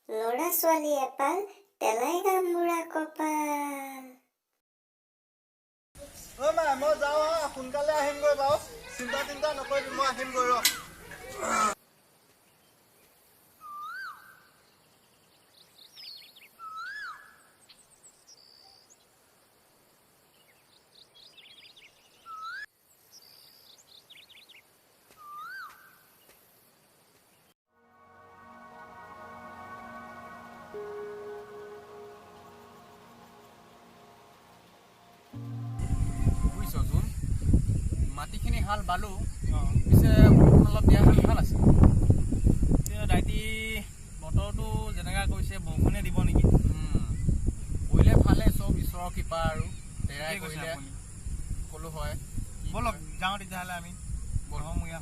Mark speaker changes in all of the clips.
Speaker 1: ল'ৰা ছোৱালী এপাল তেলাই গামোৰা কপাল।
Speaker 2: মাই মই যাওঁ সোনকালে আহিমগৈ বাৰু চিন্তা নকৰিবি মই আহিমগৈ ৰ
Speaker 3: মাটিখিনি হাল বালো পিছে বৰষুণ অলপ দিয়া হ'লে ভাল আছে
Speaker 4: ৰাতি বতৰটো যেনেকৈ কৈছে বৰষুণে দিব নেকি
Speaker 3: কৰিলে ভালে চব ঈশ্বৰৰ কৃপা আৰু তেৰাই কৰিলে সকলো হয়
Speaker 4: ব'লক যাওঁ তেতিয়াহ'লে আমি বৰষুণমূৰীয়া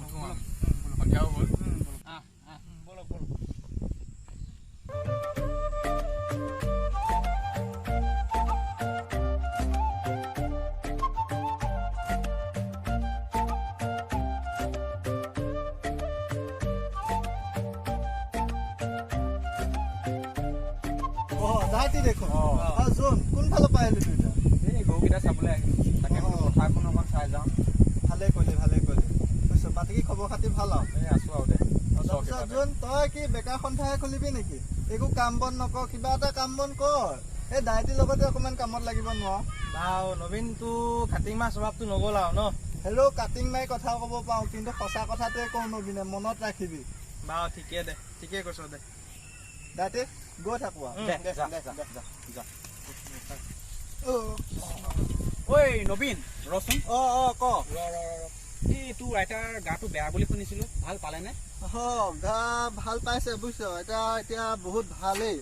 Speaker 3: সন্ধিয়াও হ'ল
Speaker 4: ব'লক ব'লক
Speaker 2: যাহাতি দেখোন যোন কোনফালৰ পৰা আহিলি তই
Speaker 3: এই গৰুকেইটা চাবলৈ আহিলোঁ তাকে পথাৰখন অকণ চাই যাওঁ
Speaker 2: ভালে কৰিলি বুজিছ বাকী কি খবৰ খাতি ভাল আৰু
Speaker 3: এই আছোঁ আৰু দে
Speaker 2: তাৰপিছত যোন তই কি বেকাৰ সন্থাহে খুলিবি নেকি একো কাম বন নকৰ কিবা এটা কাম বন কৰ এই ডায়েটিৰ লগতে অকণমান কামত লাগিব নোৱাৰ
Speaker 4: বাৰু নবীনটো কাটিং মাছ স্বভাৱটো নগ'ল আৰু ন
Speaker 2: হেল্ল' কাটিং মাৰি কথা ক'ব পাৰোঁ কিন্তু সঁচা কথাটোৱে কওঁ নবীনে মনত ৰাখিবি
Speaker 4: বাৰু ঠিকেই কৈছ দে
Speaker 2: ডায়েটি গৈ থাকোঁ
Speaker 3: ঐ নবীন ৰচোন
Speaker 2: ক
Speaker 3: এই তোৰ আইতাৰ গাটো বেয়া বুলি শুনিছিলোঁ ভাল পালেনে
Speaker 2: গা ভাল পাইছে বুজিছ এতিয়া বহুত ভালেই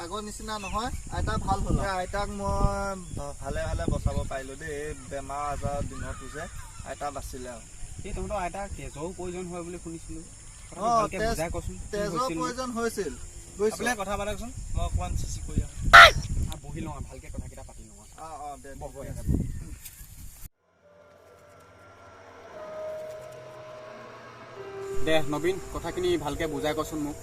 Speaker 2: আগৰ নিচিনা নহয় আইতা ভাল হ'ল আইতাক মই ভালে বচাব পাৰিলোঁ দেই এই বেমাৰ আজাৰ দিনতো যে আইতা বাচিলে আৰু
Speaker 3: এই তহঁতৰ আইতাৰ তেজৰো প্ৰয়োজন হয় বুলি শুনিছিলোঁ
Speaker 2: তেজৰ প্ৰয়োজন হৈছিল
Speaker 4: আপুনি কথা পাতকচোন মই অকণমান চিচি কৰি
Speaker 3: বহি লওঁ ভালকৈ কথাকেইটা পাতি লওঁ দে নবীন কথাখিনি ভালকৈ বুজাই কচোন মোক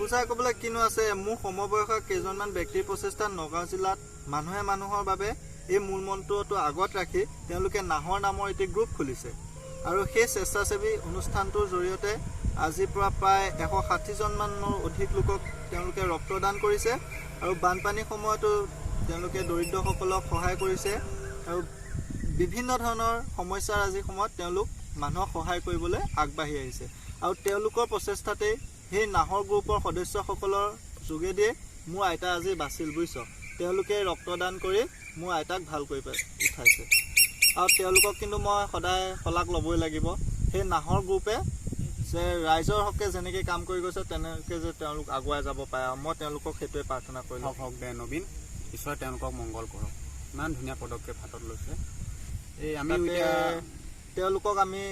Speaker 2: বুজাই ক'বলৈ কিনো আছে মোৰ সমবয়সৰ কেইজনমান ব্যক্তিৰ প্ৰচেষ্টাত নগাঁও জিলাত মানুহে মানুহৰ বাবে এই মূল মন্ত্ৰটো আগত ৰাখি তেওঁলোকে নাহৰ নামৰ এটি গ্ৰুপ খুলিছে আৰু সেই স্বেচ্ছাসেৱী অনুষ্ঠানটোৰ জৰিয়তে আজিৰ পৰা প্ৰায় 160জনমানৰ অধিক লোকক তেওঁলোকে ৰক্তদান কৰিছে আৰু বানপানীৰ সময়তো তেওঁলোকে দৰিদ্ৰসকলক সহায় কৰিছে আৰু বিভিন্ন ধৰণৰ সমস্যাৰ আজিৰ সময়ত তেওঁলোক মানুহক সহায় কৰিবলৈ আগবাঢ়ি আহিছে আৰু তেওঁলোকৰ প্ৰচেষ্টাতেই সেই নাহৰ গ্ৰুপৰ সদস্যসকলৰ যোগেদিয়ে মোৰ আইতা আজি বাচিল বুজিছ তেওঁলোকে ৰক্তদান কৰি মোৰ আইতাক ভাল কৰি উঠাইছে আৰু তেওঁলোকক কিন্তু মই সদায় শলাগ ল'বই লাগিব সেই নাহৰ গ্ৰুপে যে ৰাইজৰ হকে যেনেকৈ কাম কৰি গৈছে তেনেকৈ যে তেওঁলোক আগুৱাই যাব পাৰে আৰু মই তেওঁলোকক সেইটোৱে প্ৰাৰ্থনা কৰিলোঁ
Speaker 3: হওক দে নবীন ঈশ্বৰে তেওঁলোকক মংগল কৰক ইমান ধুনীয়া পদক্ষেপ হাতত লৈছে এই আমি
Speaker 2: তেওঁলোকক আমি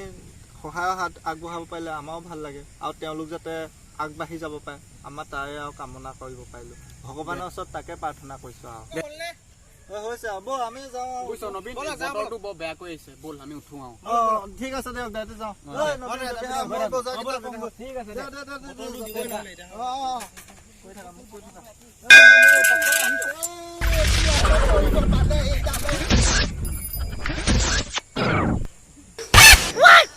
Speaker 2: সহায়ৰ হাত আগবঢ়াব পাৰিলে আমাৰো ভাল লাগে আৰু তেওঁলোক যাতে আগবাঢ়ি যাব পাৰে আমাৰ তাৰে আৰু কামনা কৰিব পাৰিলোঁ ভগৱানৰ ওচৰত তাকে প্ৰাৰ্থনা কৰিছোঁ আৰু হৈছে হ'ব আমি যাওঁ
Speaker 3: নবীন বতৰটো বৰ বেয়া কৰি আহিছে ব'ল আমি উঠো আৰু
Speaker 2: ঠিক আছে দিয়ক দাইতে যাওঁ ঠিক আছে
Speaker 1: What?